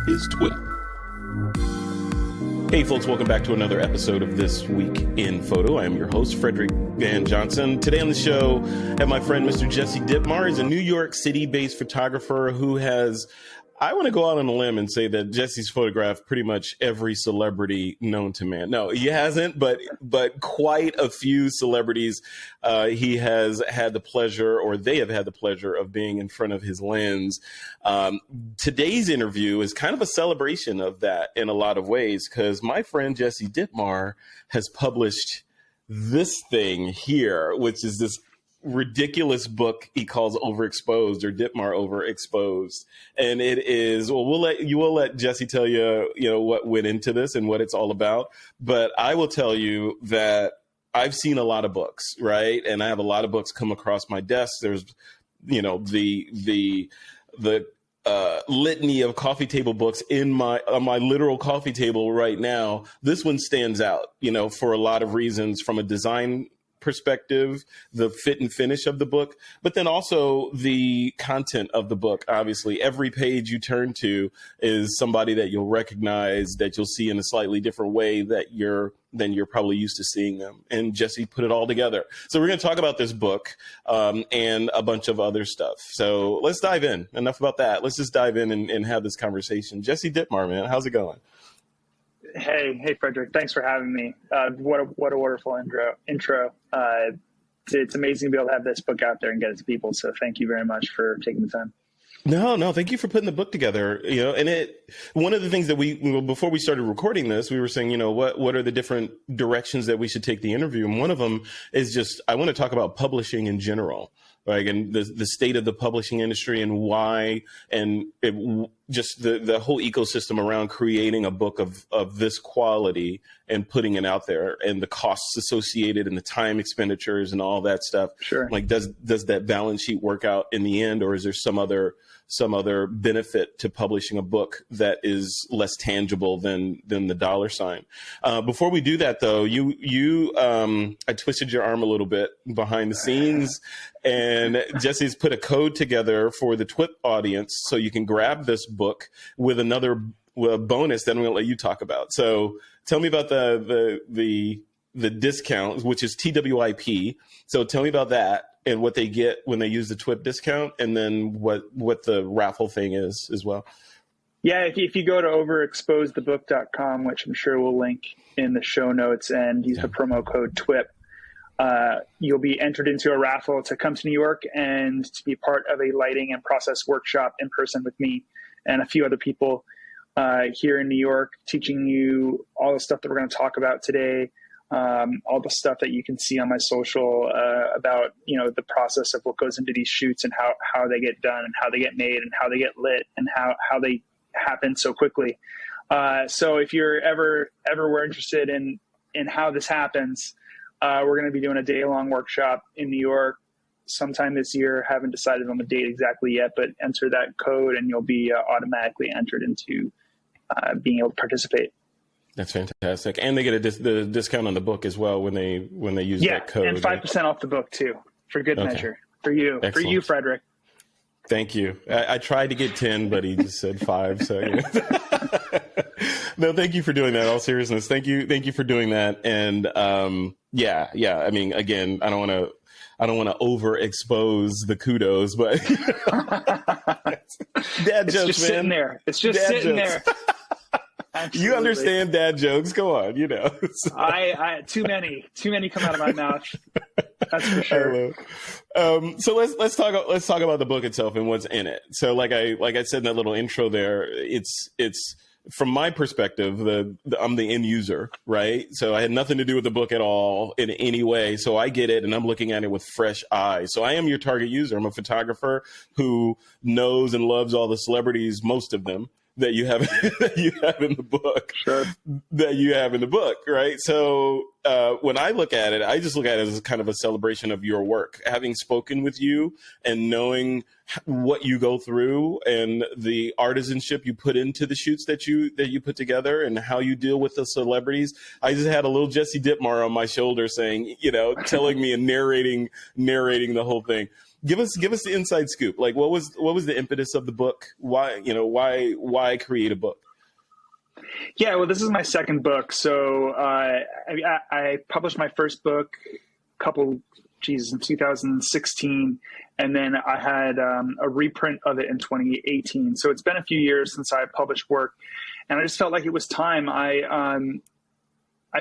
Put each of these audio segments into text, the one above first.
is TWiP. Hey folks, welcome back to another episode of This Week in Photo. I am your host, Frederick Van Johnson. Today on the show, I have my friend, Mr. Jesse Dittmar. He's a New York City-based photographer who has, I want to go out on a limb and say that Jesse's photographed pretty much every celebrity known to man. No, he hasn't, but quite a few celebrities he has had the pleasure, or they have had the pleasure of being in front of his lens. Today's interview is kind of a celebration of that in a lot of ways, because my friend Jesse Dittmar has published this thing here, which is this ridiculous book he calls Overexposed, or Dittmar Overexposed. And it is, well, we'll let Jesse tell you, what went into this and what it's all about. But I will tell you that I've seen a lot of books, right? And I have a lot of books come across my desk. There's, the litany of coffee table books on my literal coffee table right now. This one stands out, for a lot of reasons, from a design perspective, the fit and finish of the book, but then also the content of the book. Obviously, every page you turn to is somebody that you'll recognize, that you'll see in a slightly different way than you're probably used to seeing them. And Jesse put it all together. So we're going to talk about this book and a bunch of other stuff. So let's dive in. Enough about that. Let's just dive in and have this conversation. Jesse Dittmar, man, how's it going? Hey, Frederick. Thanks for having me. What a wonderful intro. It's amazing to be able to have this book out there and get it to people. So thank you very much for taking the time. No, thank you for putting the book together. And one of the things that before we started recording this, we were saying, what are the different directions that we should take the interview? And one of them is just, I want to talk about publishing in general, right? And the state of the publishing industry and why, and just the whole ecosystem around creating a book of this quality and putting it out there, and the costs associated and the time expenditures and all that stuff. Sure. Like, does that balance sheet work out in the end, or is there some other benefit to publishing a book that is less tangible than the dollar sign? Before we do that, though, I twisted your arm a little bit behind the scenes, and Jesse's put a code together for the TWiP audience, so you can grab this book with another bonus that I'm going to let you talk about. So tell me about the discount, which is TWiP. So tell me about that and what they get when they use the TWiP discount, and then what the raffle thing is as well. Yeah, if you go to overexposedthebook.com, which I'm sure we'll link in the show notes, and use the promo code TWiP, you'll be entered into a raffle to come to New York and to be part of a lighting and process workshop in person with me and a few other people here in New York, teaching you all the stuff that we're going to talk about today, all the stuff that you can see on my social about, the process of what goes into these shoots and how they get done and how they get made and how they get lit and how they happen so quickly. So if you're ever were interested in how this happens, we're going to be doing a day-long workshop in New York sometime this year. Haven't decided on the date exactly yet, but enter that code and you'll be automatically entered into being able to participate. That's fantastic. And they get the discount on the book as well when they use that code. And 5% off the book too, for good measure. For you. Excellent. For you, Frederick. Thank you. I tried to get 10, but he just said 5. So no, thank you for doing that. All seriousness. Thank you for doing that. And yeah. I mean, again, I don't want to overexpose the kudos, but dad jokes, just sitting there. It's just dad sitting jokes. There. Absolutely. You understand dad jokes. Go on, So. I too many come out of my mouth. That's for sure. So let's talk about the book itself and what's in it. So like I said in that little intro there, it's from my perspective, I'm the end user, right? So I had nothing to do with the book at all in any way. So I get it and I'm looking at it with fresh eyes. So I am your target user. I'm a photographer who knows and loves all the celebrities, most of them, that you have in the book. Sure. That you have in the book, right? So when I look at it, I just look at it as kind of a celebration of your work. Having spoken with you and knowing what you go through and the artisanship you put into the shoots that you put together and how you deal with the celebrities. I just had a little Jesse Dittmar on my shoulder saying, telling me and narrating the whole thing. Give us the inside scoop. Like, what was the impetus of the book? Why create a book? Yeah, well, this is my second book. So I published my first book in 2016, and then I had a reprint of it in 2018. So it's been a few years since I published work, and I just felt like it was time. I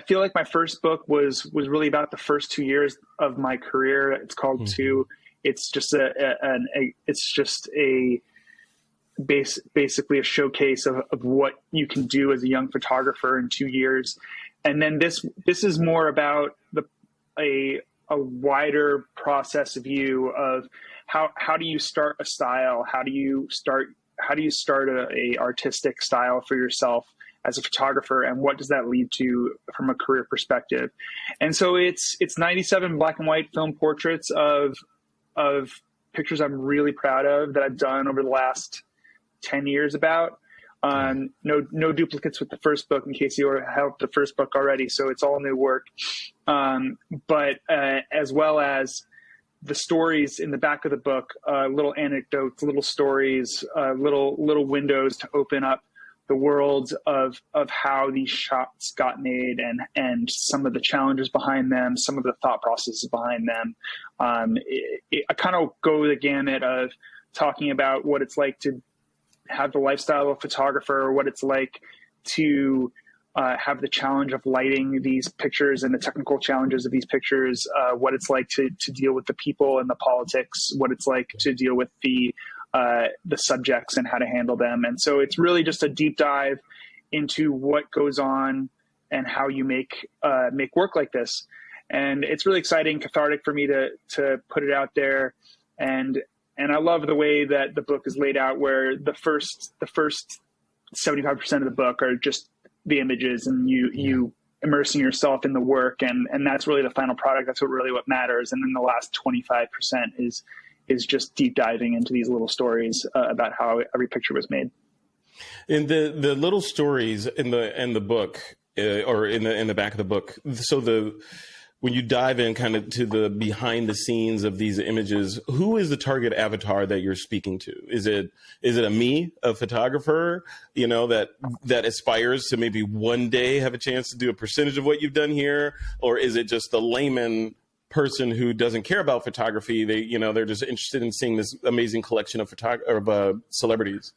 feel like my first book was really about the first 2 years of my career. It's called Two. It's just basically a showcase of what you can do as a young photographer in 2 years. And then this is more about a wider process view of how do you start a style? How do you start a artistic style for yourself as a photographer, and what does that lead to from a career perspective? And so it's 97 black and white film portraits of pictures I'm really proud of that I've done over the last 10 years about. No duplicates with the first book, in case you have the first book already. So it's all new work. But as well as the stories in the back of the book, little anecdotes, little stories, little windows to open up the worlds of how these shots got made and some of the challenges behind them, some of the thought processes behind them. I kind of go the gamut of talking about what it's like to have the lifestyle of a photographer, what it's like to have the challenge of lighting these pictures and the technical challenges of these pictures, what it's like to deal with the people and the politics, what it's like to deal with the subjects and how to handle them. And so it's really just a deep dive into what goes on and how you make work like this. And it's really exciting, cathartic for me to put it out there. And I love the way that the book is laid out, where the first 75% of the book are just the images, and you immersing yourself in the work, and that's really the final product. That's what matters. And then the last 25% is just deep diving into these little stories about how every picture was made. In the little stories in the book, or in the back of the book, so when you dive in kind of to the behind the scenes of these images, who is the target avatar that you're speaking to? Is it a photographer, that aspires to maybe one day have a chance to do a percentage of what you've done here? Or is it just the layman person who doesn't care about photography? They're just interested in seeing this amazing collection of celebrities.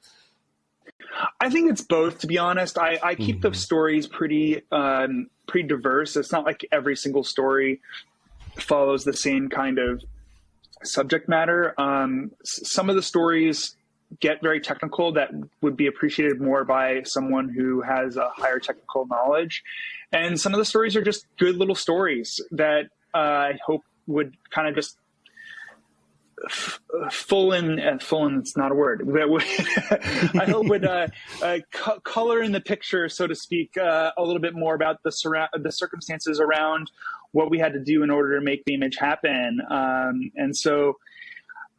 I think it's both, to be honest. I keep the stories pretty diverse. It's not like every single story follows the same kind of subject matter. Some of the stories get very technical that would be appreciated more by someone who has a higher technical knowledge. And some of the stories are just good little stories that I hope would kind of just full in, it's not a word, I hope would color in the picture, so to speak, a little bit more about the circumstances around what we had to do in order to make the image happen. And so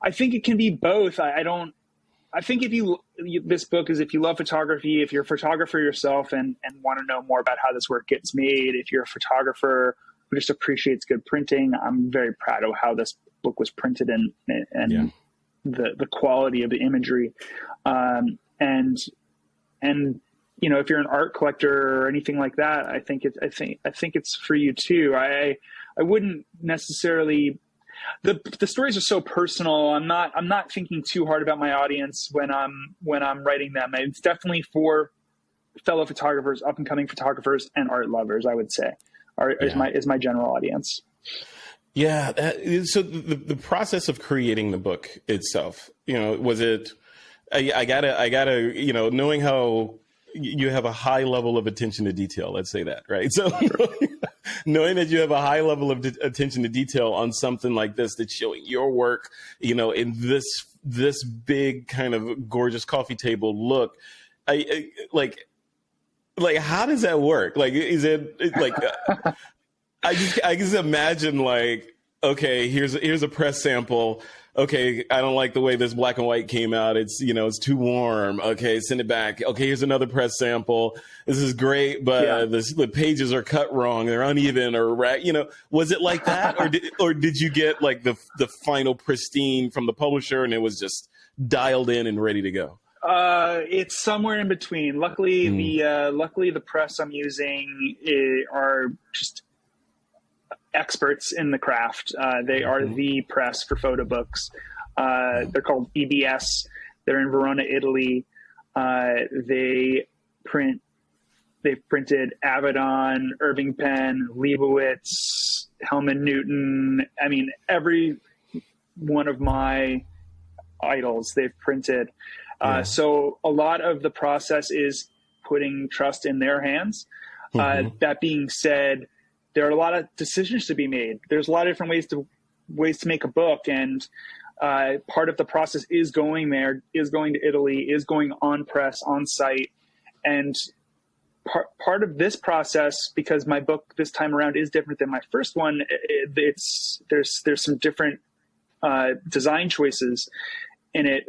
I think it can be both. I think this book is, if you love photography, if you're a photographer yourself and want to know more about how this work gets made, if you're a photographer who just appreciates good printing, I'm very proud of how this book was printed and the quality of the imagery. And if you're an art collector or anything like that, I think it's for you too. I wouldn't necessarily, the stories are so personal. I'm not thinking too hard about my audience when I'm writing them. It's definitely for fellow photographers, up and coming photographers, and art lovers, I would say, is my general audience. Yeah. So the process of creating the book itself, was it, I gotta, knowing how you have a high level of attention to detail, let's say that, right? So knowing that you have a high level of attention to detail on something like this, that's showing your work, in this big kind of gorgeous coffee table look, like, how does that work? Like, is it like, I just imagine like, okay, here's a press sample. Okay, I don't like the way this black and white came out. It's, it's too warm. Okay, send it back. Okay, here's another press sample. This is great, but the pages are cut wrong. They're uneven or was it like that? Or did you get like the final pristine from the publisher and it was just dialed in and ready to go? It's somewhere in between. Luckily, the press I'm using are just experts in the craft. They are the press for photo books. They're called EBS. They're in Verona, Italy. They've printed Avedon, Irving Penn, Leibowitz, Hellman Newton. I mean, every one of my idols they've printed. So a lot of the process is putting trust in their hands. That being said, there are a lot of decisions to be made. There's a lot of different ways to make a book, and part of the process is going there, is going to Italy, is going on press, on site, and part of this process, because my book this time around is different than my first one. There's some different design choices in it.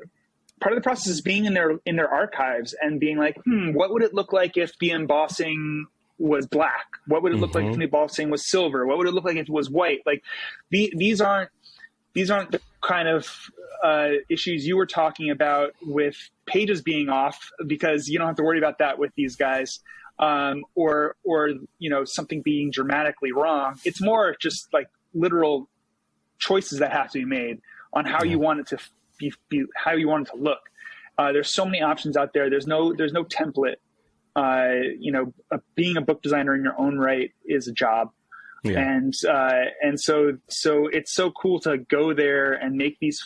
Part of the process is being in their archives and being like, what would it look like if the embossing was black? What would it look like if the embossing was silver? What would it look like if it was white? Like these aren't the kind of issues you were talking about with pages being off, because you don't have to worry about that with these guys, or something being dramatically wrong. It's more just like literal choices that have to be made on how you want it to be, how you want it to look. There's so many options out there. There's no template. Being a book designer in your own right is a job. And so it's so cool to go there and make these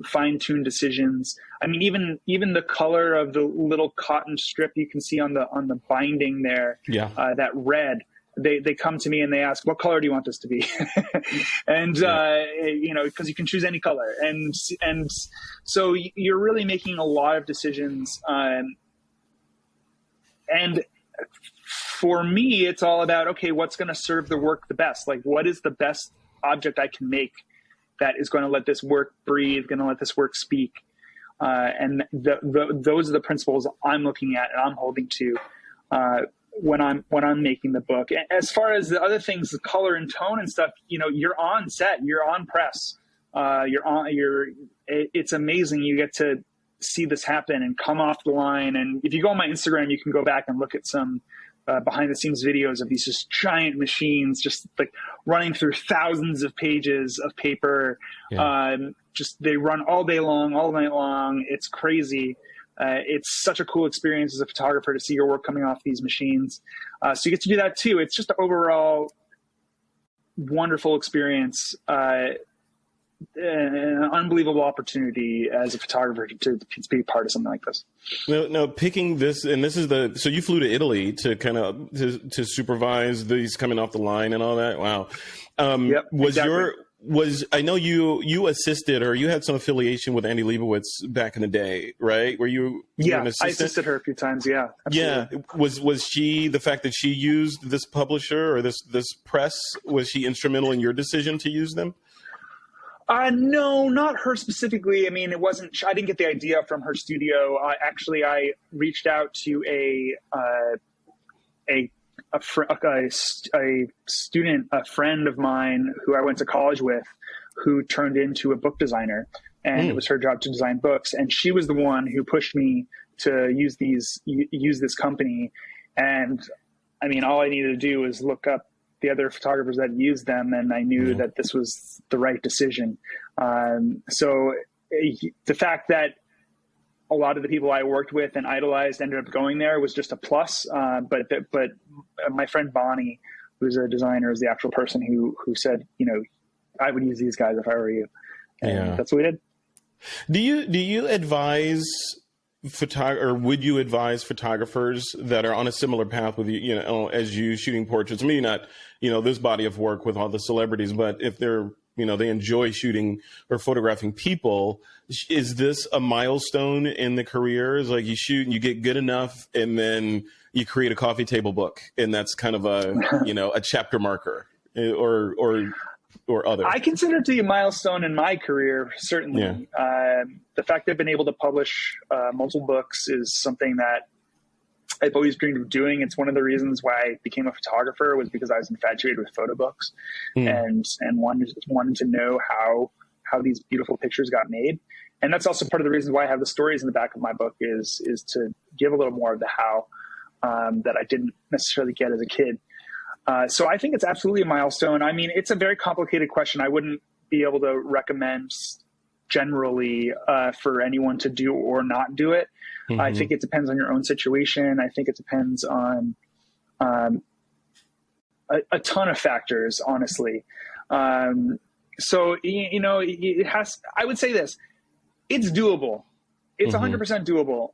fine-tuned decisions. I mean, even the color of the little cotton strip you can see on the binding there, that red, they come to me and they ask, what color do you want this to be? And, because you can choose any color. And so you're really making a lot of decisions. And for me, it's all about, okay, what's going to serve the work the best? Like, what is the best object I can make that is going to let this work breathe, going to let this work speak? And those are the principles I'm looking at and I'm holding to when I'm making the book. As far as the other things, the color and tone and stuff, you're on set, you're on press, it's amazing. You get to see this happen and come off the line. And if you go on my Instagram, you can go back and look at some behind the scenes videos of these just giant machines, just like running through thousands of pages of paper. They run all day long, all night long. It's crazy. It's such a cool experience as a photographer to see your work coming off these machines. So you get to do that too. It's just an overall wonderful experience. An unbelievable opportunity as a photographer to be part of something like this. No, picking this, and this is so you flew to Italy to kind of to supervise these coming off the line and all that. Wow. Yep, I know you assisted, or you had some affiliation with Annie Leibowitz back in the day, right? Were you an assistant? I assisted her a few times. Yeah. Absolutely. Yeah. Was she, the fact that she used this publisher or this press, was she instrumental in your decision to use them? No, not her specifically. I mean, I didn't get the idea from her studio. I reached out to a student, a friend of mine who I went to college with, who turned into a book designer, and it was her job to design books. And she was the one who pushed me to use this company. And I mean, all I needed to do was look up the other photographers that used them, and I knew that this was the right decision. So the fact that a lot of the people I worked with and idolized ended up going there was just a plus. But my friend Bonnie, who's a designer, is the actual person who said, I would use these guys if I were you. And that's what we did. Do you advise or would you advise photographers that are on a similar path with you, as you, shooting portraits? Maybe not, this body of work with all the celebrities, but if they're they enjoy shooting or photographing people. Is this a milestone in the career? Is like you shoot and you get good enough and then you create a coffee table book, and that's kind of a, a chapter marker or other? I consider it to be a milestone in my career, certainly. Yeah. The fact that I've been able to publish multiple books is something that I've always dreamed of doing. It's one of the reasons why I became a photographer, was because I was infatuated with photo books and wanted to know how these beautiful pictures got made. And that's also part of the reason why I have the stories in the back of my book is to give a little more of the how that I didn't necessarily get as a kid. So I think it's absolutely a milestone. I mean, it's a very complicated question. I wouldn't be able to recommend generally for anyone to do or not do it. Mm-hmm. I think it depends on your own situation. I think it depends on a ton of factors, honestly. So, it has, I would say this, it's doable. It's 100% doable.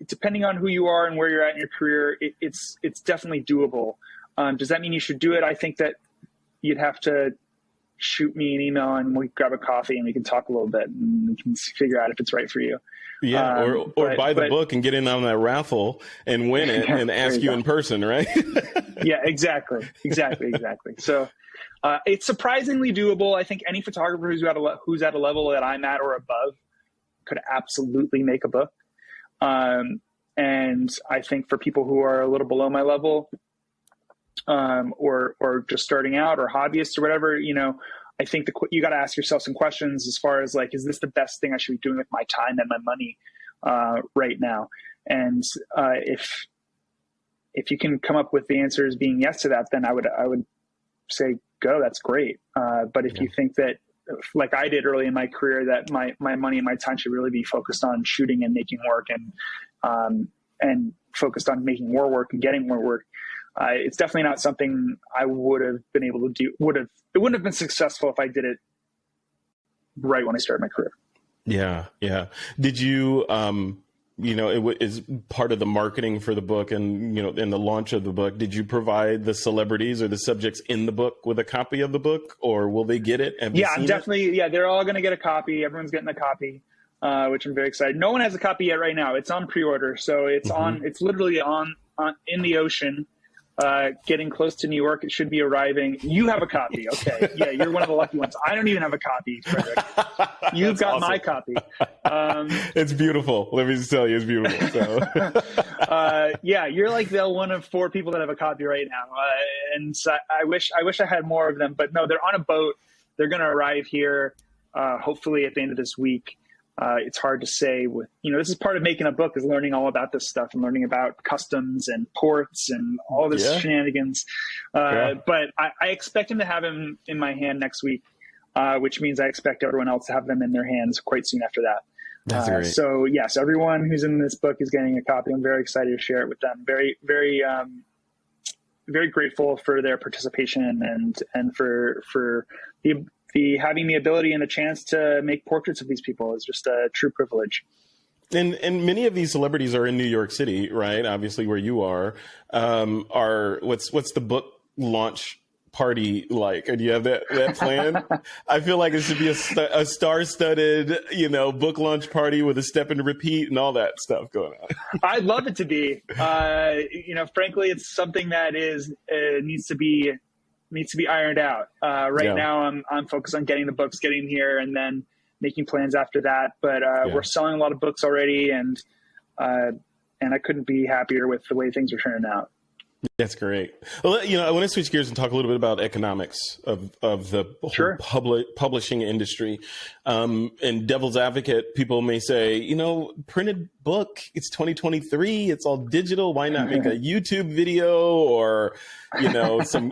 Depending on who you are and where you're at in your career, it's definitely doable. Does that mean you should do it? I think that you'd have to shoot me an email and we grab a coffee and we can talk a little bit and we can figure out if it's right for you. Yeah. Or buy the book and get in on that raffle and win it and ask you in person, right? Yeah, exactly. So it's surprisingly doable. I think any photographer who's at a level that I'm at or above could absolutely make a book. And I think for people who are a little below my level, or just starting out or hobbyists or whatever, I think you got to ask yourself some questions as far as like, is this the best thing I should be doing with my time and my money right now? And if you can come up with the answers being yes to that, then I would say go. That's great. But if you think that, like I did early in my career, that my money and my time should really be focused on shooting and making work and focused on making more work and getting more work, it's definitely not something I would have been able to do. It wouldn't have been successful if I did it right when I started my career. Yeah. Yeah. Did you, it is part of the marketing for the book and, in the launch of the book, did you provide the celebrities or the subjects in the book with a copy of the book, or will they get it? Yeah, definitely. Yeah. They're all going to get a copy. Everyone's getting a copy, which I'm very excited. No one has a copy yet right now. It's on pre-order. So it's it's literally on in the ocean. Getting close to New York. It should be arriving. You have a copy. Okay. Yeah, you're one of the lucky ones. I don't even have a copy, Frederick. You've got awesome. My copy. It's beautiful. Let me just tell you, it's beautiful. So. Yeah, you're like the one of 4 people that have a copy right now. And so I wish I had more of them, but no, they're on a boat. They're going to arrive here, hopefully at the end of this week. It's hard to say this is part of making a book, is learning all about this stuff and learning about customs and ports and all this shenanigans. But I expect him to have him in my hand next week, which means I expect everyone else to have them in their hands quite soon after that. That's great. So yes, everyone who's in this book is getting a copy. I'm very excited to share it with them. Very, very, very grateful for their participation and for the having the ability and a chance to make portraits of these people is just a true privilege. And many of these celebrities are in New York City, right? Obviously, where you are. What's the book launch party like? Do you have that plan? I feel like it should be a star-studded, book launch party with a step and repeat and all that stuff going on. I'd love it to be. Frankly, it's something that needs to be ironed out. Right now I'm focused on getting the books, getting here, and then making plans after that. But we're selling a lot of books already, and I couldn't be happier with the way things are turning out. That's great. Well, I want to switch gears and talk a little bit about economics of the whole publishing industry. And devil's advocate, people may say, printed book, it's 2023, it's all digital. Why not make a YouTube video or,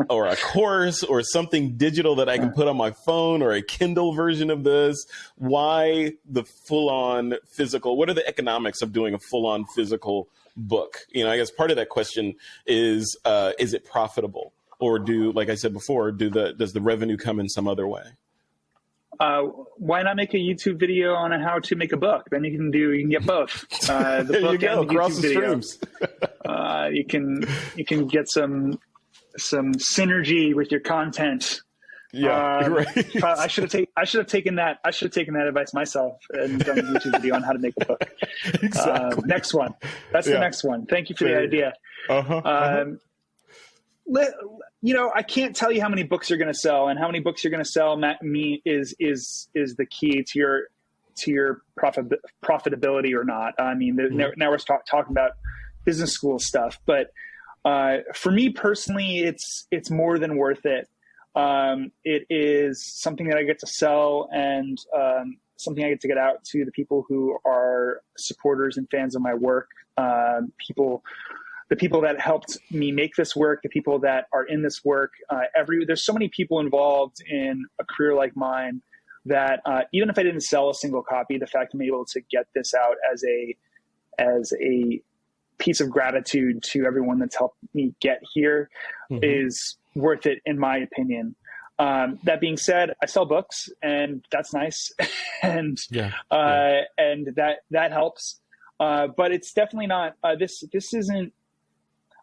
or a course or something digital that I can put on my phone, or a Kindle version of this? Why the full-on physical? What are the economics of doing a full-on physical book? I guess part of that question is it profitable, or like I said before, does the revenue come in some other way? Why not make a YouTube video on how to make a book? Then you can get both. The there book you go, and the across YouTube the video. streams. You can get some synergy with your content Yeah, right. I should have taken that advice myself and done a YouTube video on how to make a book. Exactly. Next one. That's the next one. Thank you for the idea. I can't tell you how many books you're going to sell, and how many books you're going to sell is the key to your profitability or not. I mean, now we're talking about business school stuff, but for me personally, it's more than worth it. It is something that I get to sell, and something I get to get out to the people who are supporters and fans of my work. The people that helped me make this work, the people that are in this work. There's so many people involved in a career like mine that even if I didn't sell a single copy, the fact I'm able to get this out as a piece of gratitude to everyone that's helped me get here is worth it, in my opinion. That being said, I sell books, and that's nice. and that helps. But it's definitely not, this isn't,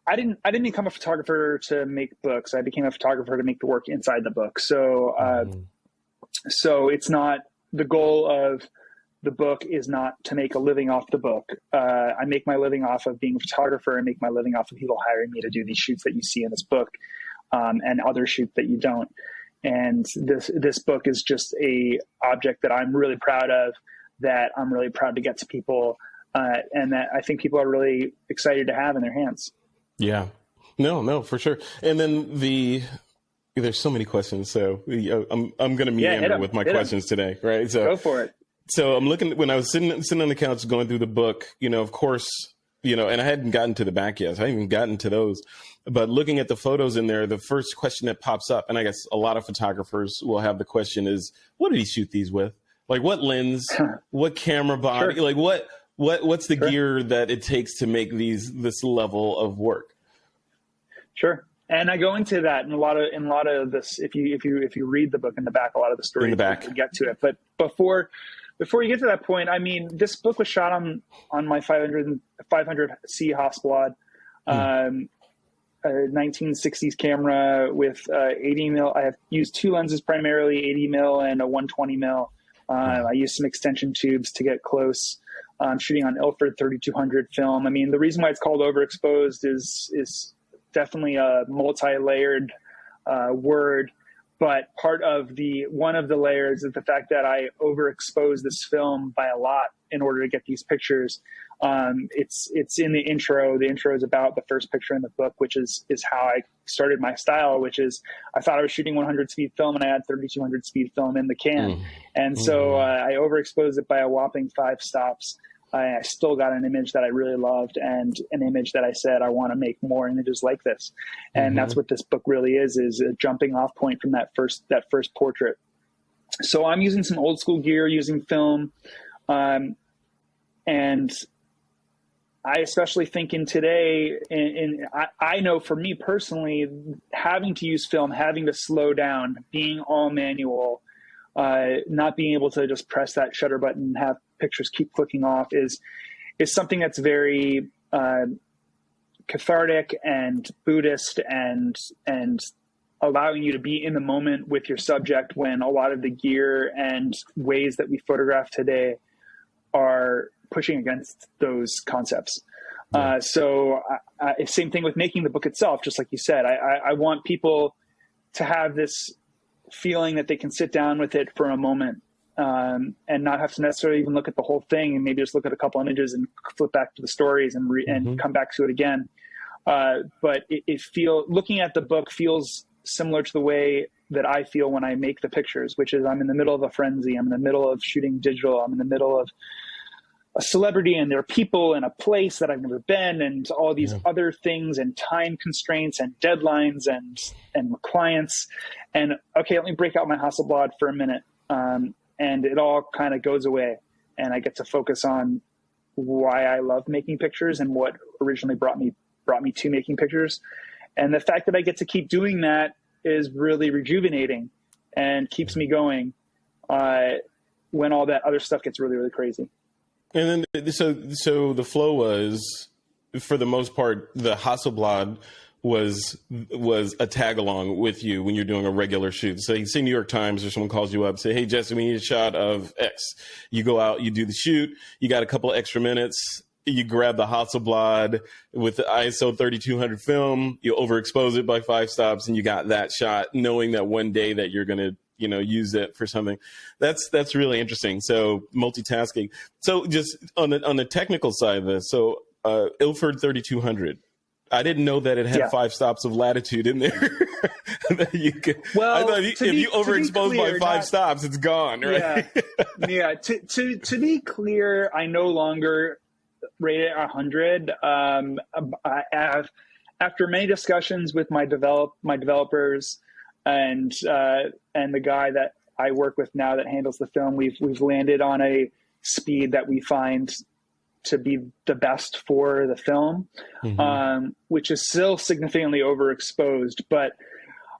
I didn't become a photographer to make books. I became a photographer to make the work inside the book. So, so it's not, the goal of the book is not to make a living off the book. I make my living off of being a photographer. I make my living off of people hiring me to do these shoots that you see in this book, and other shoots that you don't. And this book is just a object that I'm really proud of, that I'm really proud to get to people, and that I think people are really excited to have in their hands. Yeah, no, for sure. And then there's so many questions, so I'm going to meander with my questions today, right? So go for it. So I'm looking, when I was sitting on the couch going through the book, of course, and I hadn't gotten to the back yet. So I hadn't even gotten to those. But looking at the photos in there, the first question that pops up, and I guess a lot of photographers will have the question is, what did he shoot these with? Like, what lens, what camera body, like what's the gear that it takes to make this level of work? Sure. And I go into that in a lot of this. If you read the book in the back, a lot of the stories in the back, we get to it. But before you get to that point, I mean, this book was shot on my 500C Hasselblad, a 1960s camera with 80 mil. I have used two lenses primarily, 80 mil and a 120 mil. I used some extension tubes to get close. I'm shooting on Ilford 3200 film. I mean, the reason why it's called Overexposed is definitely a multi-layered word. But one of the layers is the fact that I overexposed this film by a lot in order to get these pictures. It's in the intro. The intro is about the first picture in the book, which is how I started my style, which is I thought I was shooting 100 speed film and I had 3200 speed film in the can. And so I overexposed it by a whopping 5 stops. I still got an image that I really loved, and an image that I said, I want to make more images like this. And that's what this book really is a jumping off point from that first portrait. So I'm using some old school gear, using film. And I especially think in today, I know for me personally, having to use film, having to slow down, being all manual, not being able to just press that shutter button and have pictures keep clicking off is something that's very cathartic and Buddhist and allowing you to be in the moment with your subject, when a lot of the gear and ways that we photograph today are pushing against those concepts. So same thing with making the book itself. Just like you said, I want people to have this feeling that they can sit down with it for a moment, and not have to necessarily even look at the whole thing, and maybe just look at a couple images and flip back to the stories and come back to it again. But looking at the book feels similar to the way that I feel when I make the pictures, which is I'm in the middle of a frenzy. I'm in the middle of shooting digital. I'm in the middle of a celebrity, and there are people in a place that I've never been, and all these other things, and time constraints and deadlines and clients. And okay, let me break out my Hasselblad for a minute. And it all kind of goes away, and I get to focus on why I love making pictures and what originally brought me to making pictures. And the fact that I get to keep doing that is really rejuvenating and keeps me going when all that other stuff gets really, really crazy. And then, so the flow was, for the most part, the Hasselblad was a tag along with you when you're doing a regular shoot. So you say New York Times or someone calls you up, say, hey, Jesse, we need a shot of X. You go out, you do the shoot, you got a couple of extra minutes, you grab the Hasselblad with the ISO 3200 film, you overexpose it by 5 stops, and you got that shot, knowing that one day that you're going to, use it for something. That's really interesting. So multitasking. So just on the technical side of this, so Ilford 3200. I didn't know that it had 5 stops of latitude in there. That you could, well, I thought if you overexpose by 5 stops, it's gone, right? Yeah. To be clear, I no longer rate it 100. I have, after many discussions with my developers and the guy that I work with now that handles the film, we've landed on a speed that we find to be the best for the film, which is still significantly overexposed. But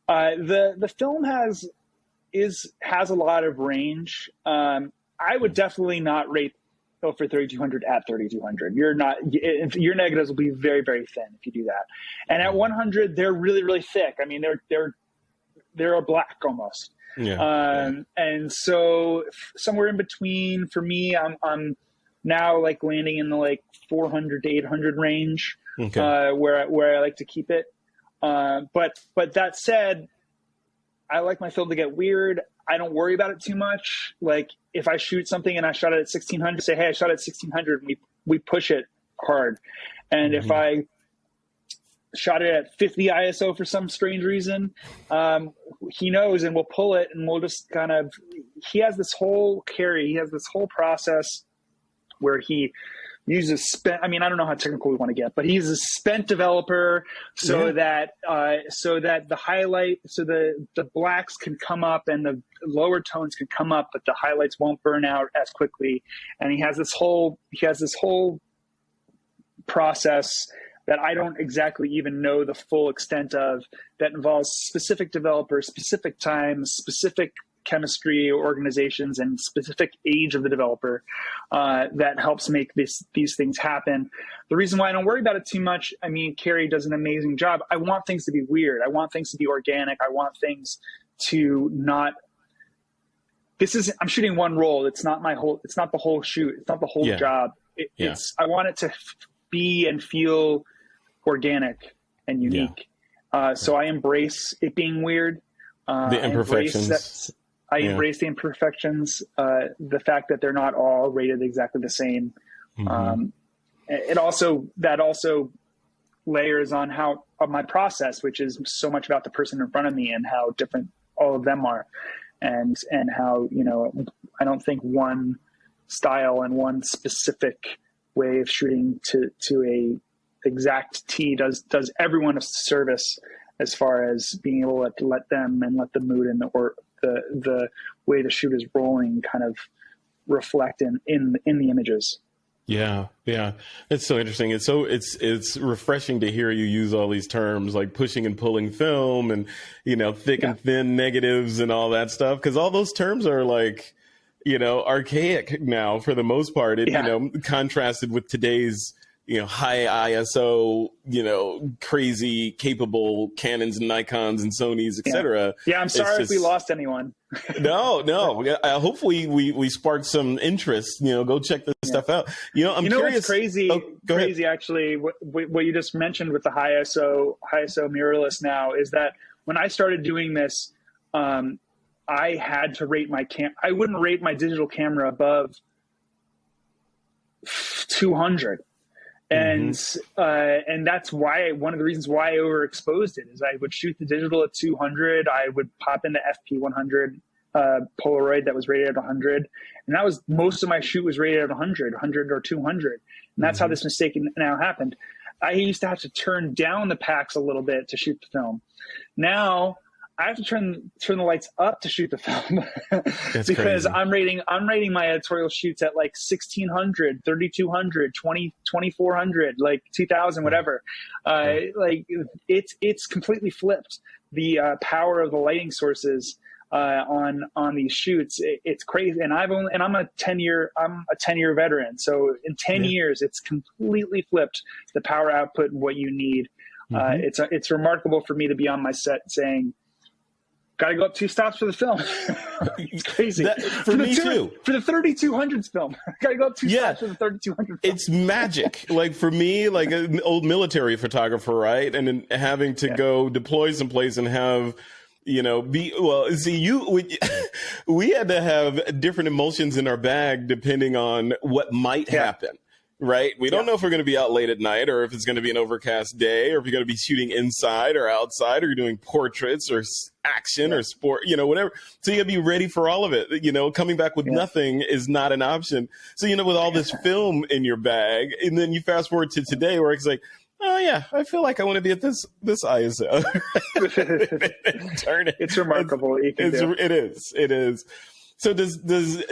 the film has a lot of range. I would definitely not rate for 3200 at 3200. Your negatives will be very, very thin if you do that. And at 100, they're really, really thick. I mean, they're a black almost. And so somewhere in between, for me, I'm now like landing in the like 400 to 800 range, where I like to keep it. But that said, I like my film to get weird. I don't worry about it too much. Like if I shoot something and I shot it at 1600, say, hey, I shot it at 1600, and we push it hard. And if I shot it at 50 ISO for some strange reason, he knows, and we'll pull it, and we'll just kind of, he has this whole process where he uses spent, I mean, I don't know how technical we want to get, but he's a spent developer so that the highlight, so the blacks can come up and the lower tones can come up, but the highlights won't burn out as quickly. And he has this whole process that I don't exactly even know the full extent of, that involves specific developers, specific times, specific chemistry organizations, and specific age of the developer, that helps make these things happen. The reason why I don't worry about it too much, I mean, Carrie does an amazing job. I want things to be weird. I want things to be organic. I want things to not, I'm shooting one roll. It's not the whole shoot. It's not the whole job. I want it to be and feel organic and unique. So I embrace it being weird. The imperfections. I embrace the imperfections, the fact that they're not all rated exactly the same. That also layers on my process, which is so much about the person in front of me and how different all of them are, and how, I don't think one style and one specific way of shooting to a exact T does everyone a service, as far as being able to let them and let the mood and the way the shoot is rolling kind of reflect in the images. Yeah. It's so interesting. It's refreshing to hear you use all these terms like pushing and pulling film and, thick and thin negatives and all that stuff. Because all those terms are like, archaic now for the most part. Contrasted with today's, high ISO, crazy capable Canons and Nikons and Sonys, etc. Yeah, I'm sorry if we lost anyone. No. Hopefully we sparked some interest. Go check this stuff out. I'm curious. What's crazy? Crazy, actually. What you just mentioned with the high ISO mirrorless now is that when I started doing this, I had to rate my I wouldn't rate my digital camera above 200. And that's why, one of the reasons why I overexposed it is I would shoot the digital at 200. I would pop into FP 100 Polaroid that was rated at 100. And that was, most of my shoot was rated at 100 or 200. And that's how this mistake now happened. I used to have to turn down the packs a little bit to shoot the film. Now I have to turn the lights up to shoot the film because crazy. I'm rating my editorial shoots at like 1600, 3200, 2400, like 2000, whatever. Like it's completely flipped the power of the lighting sources on these shoots. It's crazy. And I'm a 10-year veteran. So in 10 years, it's completely flipped the power output and what you need. It's remarkable for me to be on my set saying, got to go up 2 stops for the film. It's crazy. For me too. For the 3200s film, got to go up 2 stops for the 3200 film. It's magic. Like for me, like an old military photographer, right? And then having to go deploy someplace and have, we had to have different emulsions in our bag depending on what might happen. Right? We don't know if we're going to be out late at night or if it's going to be an overcast day or if you're going to be shooting inside or outside or you're doing portraits or action or sport, whatever. So you got to be ready for all of it. Coming back with nothing is not an option. So, with all this film in your bag, and then you fast forward to today where it's like, oh yeah, I feel like I want to be at this ISO. Turn it. It's remarkable what you can do. It is. So does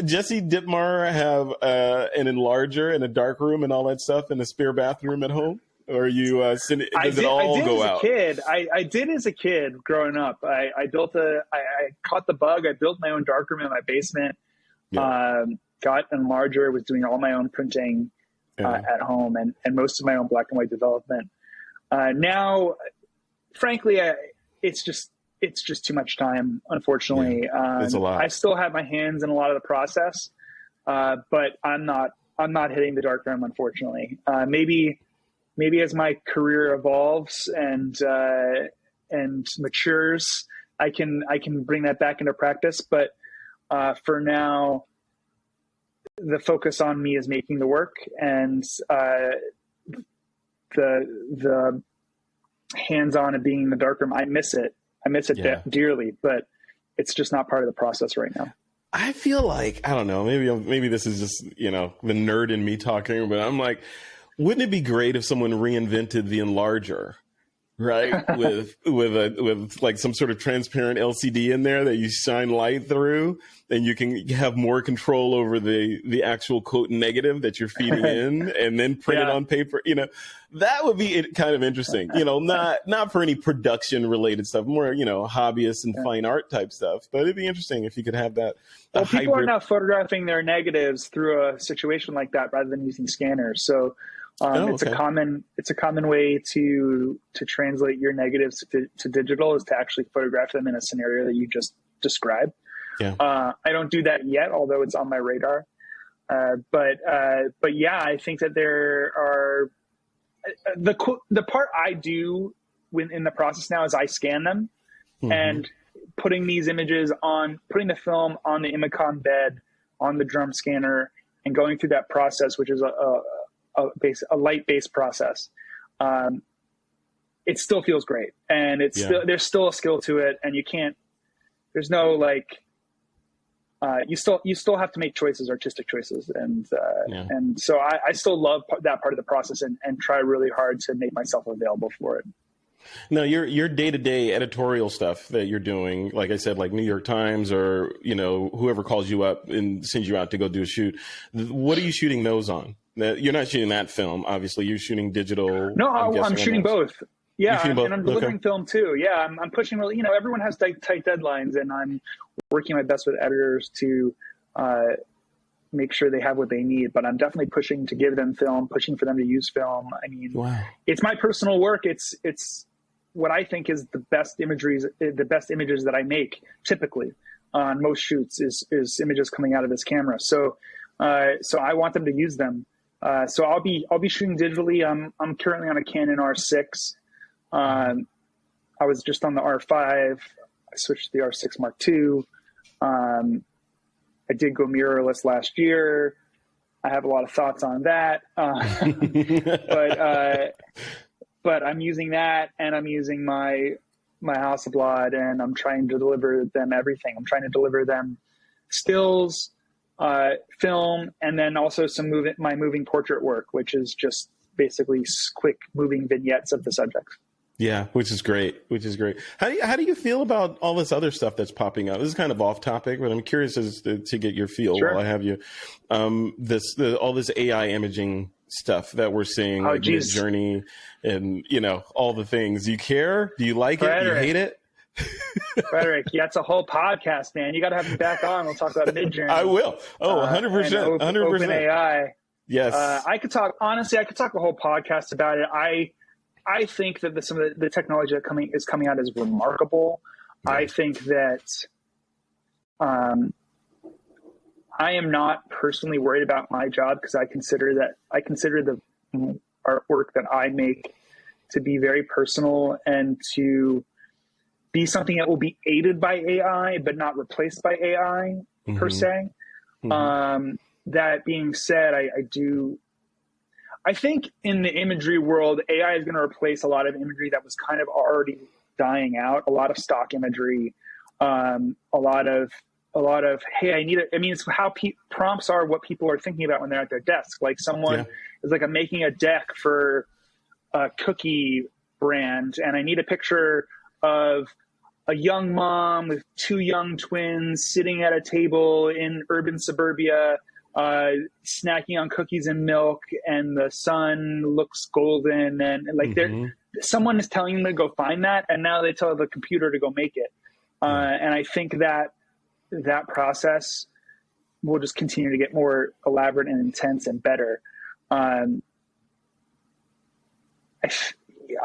Jesse Dittmar have an enlarger and a dark room and all that stuff and a spare bathroom at home? Or you it all go out? I did as a kid growing up. I caught the bug. I built my own darkroom in my basement. Got an enlarger, was doing all my own printing at home and most of my own black and white development. Now, frankly, it's just too much time, unfortunately. It's a lot. I still have my hands in a lot of the process, but I'm not hitting the darkroom, unfortunately. Maybe as my career evolves and matures, I can bring that back into practice. But for now, the focus on me is making the work, and the hands-on of being in the darkroom. I miss it. Dearly, but it's just not part of the process right now. I feel like, I don't know, maybe this is just, the nerd in me talking, but I'm like, wouldn't it be great if someone reinvented the enlarger, right? with like some sort of transparent LCD in there that you shine light through, and you can have more control over the actual quote negative that you're feeding in, and then print it on paper. That would be kind of interesting. Not for any production related stuff, more hobbyist and fine art type stuff. But it'd be interesting if you could have that. Well, people are now photographing their negatives through a situation like that rather than using scanners. So. It's a common way to translate your negatives to digital is to actually photograph them in a scenario that you just described. Yeah. I don't do that yet, although it's on my radar. But yeah, I think that there are the part I do in the process now is I scan them and putting the film on the Imicon bed on the drum scanner and going through that process, which is a light-based process. It still feels great, and there's still a skill to it, and there's no you still have to make artistic choices, and so I still love that part of the process and try really hard to make myself available for it. Now, your day-to-day editorial stuff that you're doing, like I said, like New York Times or whoever calls you up and sends you out to go do a shoot, what are you shooting those on? You're not shooting that film, obviously. You're shooting digital. No, I'm shooting both. Yeah, and I'm delivering film too. Yeah, I'm pushing really. Everyone has tight deadlines, and I'm working my best with editors to make sure they have what they need. But I'm definitely pushing to give them film, pushing for them to use film. I mean, It's my personal work. It's what I think is the best images that I make typically on most shoots is images coming out of this camera. So I want them to use them. So I'll be shooting digitally. I'm currently on a Canon R6. I was just on the R5. I switched to the R6 Mark II. I did go mirrorless last year. I have a lot of thoughts on that. But I'm using that, and I'm using my Hasselblad, and I'm trying to deliver them everything. I'm trying to deliver them stills, film, and then also my moving portrait work, which is just basically quick moving vignettes of the subjects. Yeah, which is great. How do you feel about all this other stuff that's popping up? This is kind of off topic, but I'm curious to get your feel while I have you. All this AI imaging stuff that we're seeing, like Midjourney and all the things. Do you care? Do you like it? Do you hate it? Frederick, that's a whole podcast, man. You got to have me back on. We'll talk about Midjourney. I will. 100%. 100%. Open AI. Yes. I could talk a whole podcast about it. I I think that some of the technology that is coming out is remarkable. Yeah. I think that I am not personally worried about my job because I consider the artwork that I make to be very personal and to be something that will be aided by AI, but not replaced by AI per se. That being said, I think in the imagery world, AI is going to replace a lot of imagery that was kind of already dying out. A lot of stock imagery, a lot of hey, it's how prompts are what people are thinking about when they're at their desk. Like someone is like, I'm making a deck for a cookie brand, and I need a picture of a young mom with two young twins sitting at a table in urban suburbia, snacking on cookies and milk, and the sun looks golden, and like someone is telling them to go find that, and now they tell the computer to go make it. And I think that process will just continue to get more elaborate and intense and better. I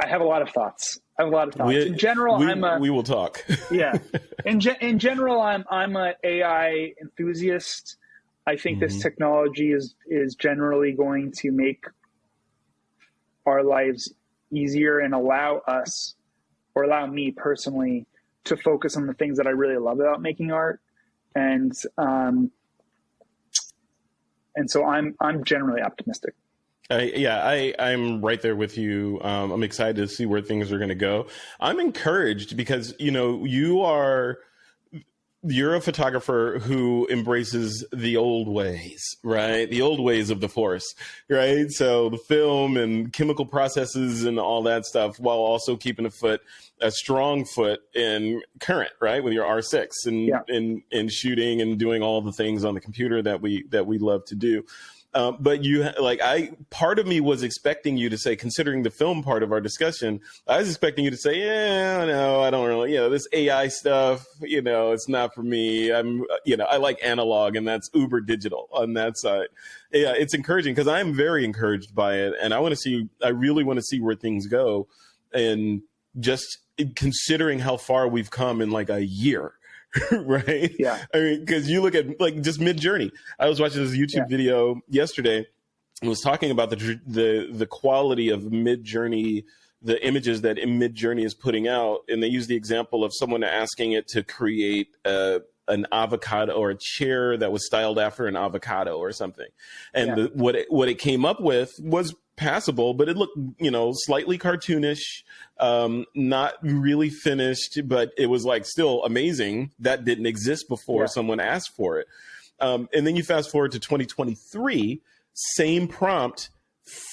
have a lot of thoughts. In general, we will talk. Yeah. In general, I'm a AI enthusiast. I think this technology is generally going to make our lives easier and allow me personally to focus on the things that I really love about making art. And so I'm generally optimistic. I'm right there with you. I'm excited to see where things are going to go. I'm encouraged because, you're a photographer who embraces the old ways, right? The old ways of the force, right? So the film and chemical processes and all that stuff, while also keeping a strong foot in current, right? With your R6 and shooting and doing all the things on the computer that we love to do. But part of me was expecting you to say, considering the film part of our discussion, I was expecting you to say, no, I don't really, this AI stuff, it's not for me. I like analog, and that's uber digital on that side. Yeah, it's encouraging because I'm very encouraged by it, and I really want to see where things go, and just considering how far we've come in like a year. Right? Yeah. I mean, because you look at like just Mid-Journey. I was watching this YouTube video yesterday and was talking about the quality of Mid-Journey, the images that Mid-Journey is putting out, and they use the example of someone asking it to create an avocado or a chair that was styled after an avocado or something, and what it came up with was passable, but it looked, slightly cartoonish, not really finished, but it was like still amazing. That didn't exist before someone asked for it. And then you fast forward to 2023, same prompt,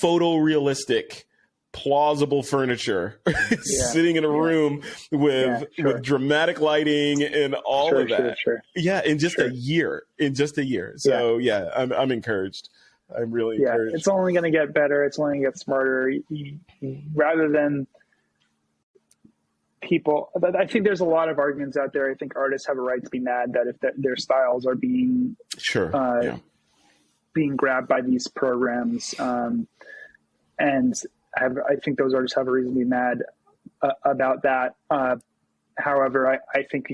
photorealistic, plausible furniture sitting in a room with dramatic lighting and all of that. Yeah. In just a year. So I'm encouraged. I'm really encouraged. It's only going to get better. It's only going to get smarter. Rather than people, I think there's a lot of arguments out there. I think artists have a right to be mad that if their styles are being being grabbed by these programs, and I think those artists have a reason to be mad about that. However, I think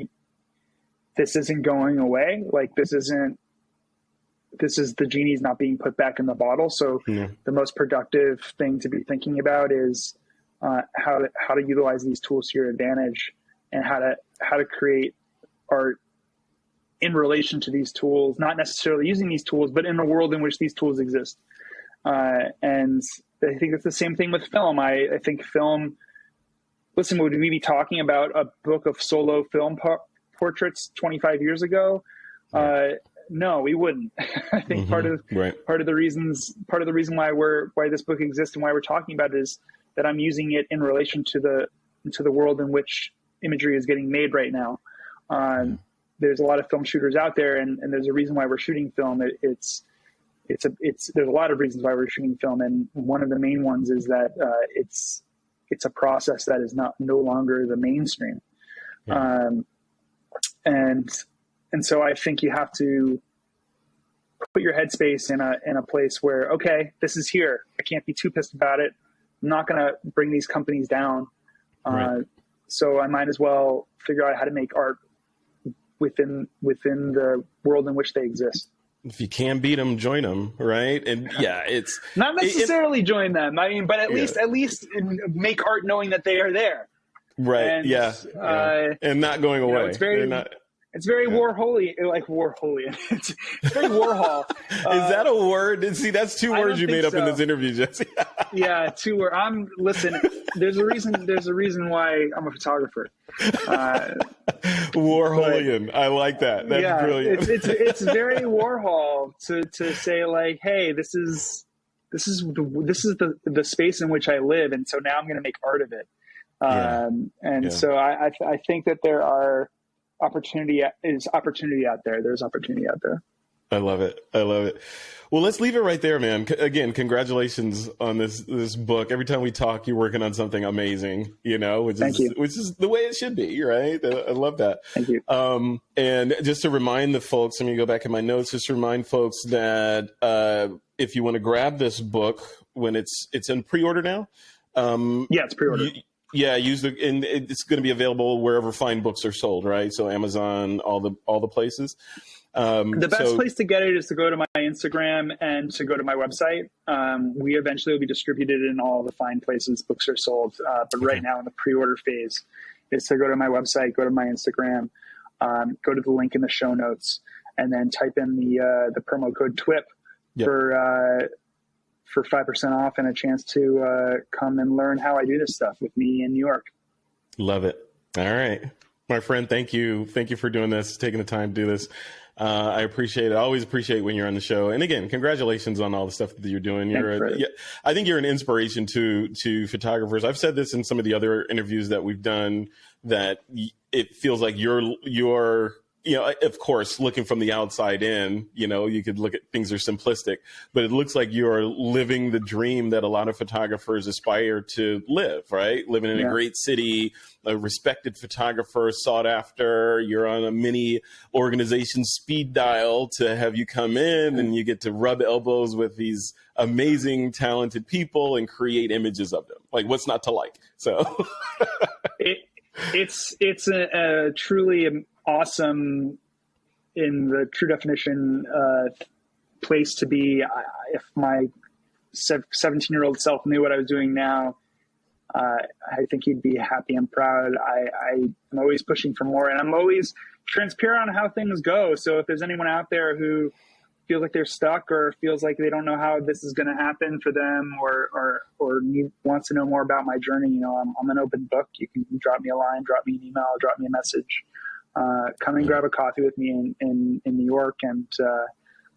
this isn't going away. Like this is the genie's not being put back in the bottle. So the most productive thing to be thinking about is how to utilize these tools to your advantage, and how to create art in relation to these tools, not necessarily using these tools, but in a world in which these tools exist. And I think it's the same thing with film. I think film, listen, would we be talking about a book of solo film portraits 25 years ago? No, we wouldn't. I think part of the reason why this book exists and why we're talking about it is that I'm using it in relation to the world in which imagery is getting made right now. There's a lot of film shooters out there, and there's a reason why we're shooting film. There's a lot of reasons why we're shooting film, and one of the main ones is that it's a process that is no longer the mainstream. And so I think you have to put your headspace in a place where, okay, this is here. I can't be too pissed about it. I'm not going to bring these companies down. Right. So I might as well figure out how to make art within the world in which they exist. If you can't beat them, join them, right? And yeah, it's not necessarily join them. I mean, but at least make art knowing that they are there. Right. And, yeah. And not going away. It's very Warhol-y, like Warhol-y. It's very Warhol. Is that a word? See, that's two words you made up in this interview, Jesse. Yeah, 2 words. Listen. There's a reason why I'm a photographer. Warholian. I like that. That's brilliant. It's very Warhol to say like, hey, this is the space in which I live, and so now I'm going to make art of it. So I think that there are opportunity out there. There's opportunity out there. I love it. Well, let's leave it right there, man. Again, congratulations on this book. Every time we talk, you're working on something amazing, which is the way it should be, right? I love that. Thank you. And just to remind the folks, let me go back in my notes, just to remind folks that if you want to grab this book when it's in pre-order now. It's pre-order. Use and it's going to be available wherever fine books are sold, right? So Amazon, all the places. The best place to get it is to go to my Instagram and to go to my website. We eventually will be distributed in all the fine places books are sold. But right now in the pre-order phase is to go to my website, go to my Instagram, go to the link in the show notes, and then type in the promo code TWiP for 5% off and a chance to come and learn how I do this stuff with me in New York. Love it. All right. My friend, thank you. Thank you for doing this, taking the time to do this. I appreciate it. I always appreciate when you're on the show. And again, congratulations on all the stuff that you're doing. I think you're an inspiration to photographers. I've said this in some of the other interviews that we've done, that it feels like you're of course, looking from the outside in, you could look at things are simplistic, but it looks like you're living the dream that a lot of photographers aspire to live, right? Living in a great city, a respected photographer, sought after. You're on a mini organization speed dial to have you come in and you get to rub elbows with these amazing, talented people and create images of them. Like, what's not to like? So it's a truly awesome, in the true definition, place to be. If my 17-year-old self knew what I was doing now, I think he'd be happy and proud. I'm always pushing for more, and I'm always transparent on how things go. So if there's anyone out there who feels like they're stuck or feels like they don't know how this is going to happen for them, or wants to know more about my journey, I'm an open book. You can drop me a line, drop me an email, drop me a message. Come and grab a coffee with me in New York, and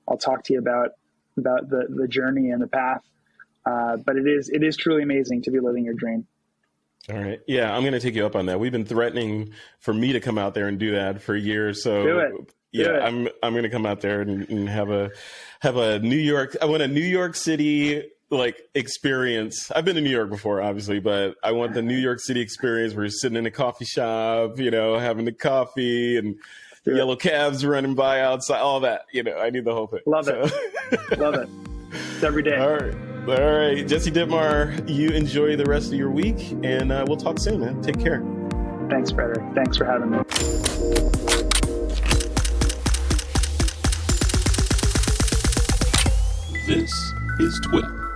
I'll talk to you about the journey and the path. But it is truly amazing to be living your dream. All right. Yeah, I'm going to take you up on that. We've been threatening for me to come out there and do that for years. So do it. I'm going to come out there and have a New York. I want a New York City experience. I've been to New York before, obviously, but I want the New York City experience where you're sitting in a coffee shop, having the coffee and yellow cabs running by outside, all that. I need the whole thing. Love it. Love it. It's every day. All right. Jesse Dittmar, you enjoy the rest of your week, and we'll talk soon, man. Take care. Thanks, Frederick. Thanks for having me. This is TWiP.